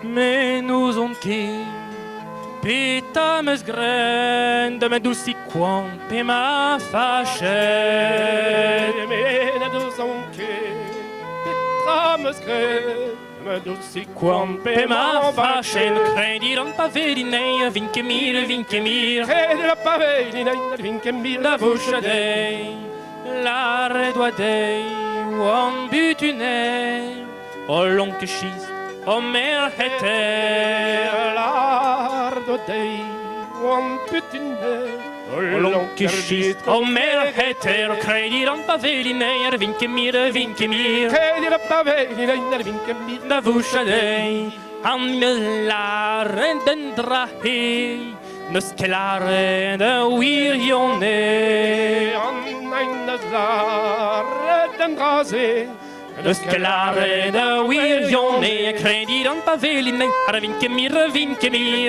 Mais nous on qui Pita mes grande, me dulci quampe ma facette. Me na dus onke, Pita mes grande, me dulci Quampe ma facette. Crediron pavelinei, vinche mir, Credi la pavelina, vinche mir la voce dei, la redua dei, uom butunei, o long que schist, o mer heter. L'ardo dei, uom putine, O long que schist, o mer heter. Crediron pavelinei, vinche mir, Credi la pavelina, vinche mir la voce dei, an me la rendendra hei, nos kelare de wirione. Anna zare den drase, Nos kelare de wirione. Crediron pavelinei, vinche mir,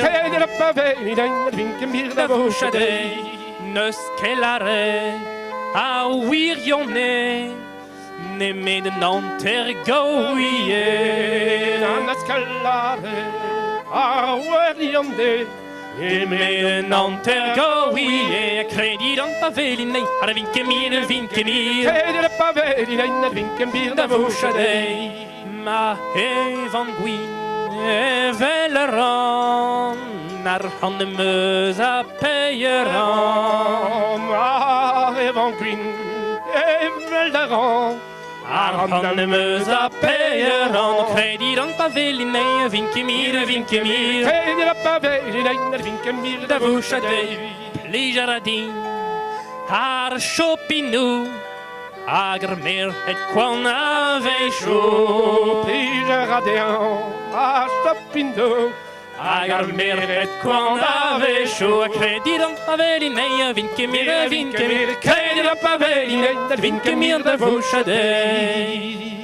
Credi la pavelina, vinche mir la voce dei, nos kelare a wirione. Ne me de nanter goie. Anna scalare, a uerionde, Ne me de nanter goie. Crediron pavelinei, vinche mir, Credi la pavelina, vinche mir la voce dei. Ma evan gwin e veleran, naar handen meus a peieran. Evan Green, Velderan, Ar handen meus a peieran. Crediron pavelinei, vinche mir, Credi la pavelina, vinche mir la voce dei. Plejaradin, ar chopinou, agr mer et quan ave chaud. Pige radiant, a stopindo, Agar mer et quan ave chaud. Crediron pavelinei, vinche mir, Credi la pavelina, vinche mir la voce dei.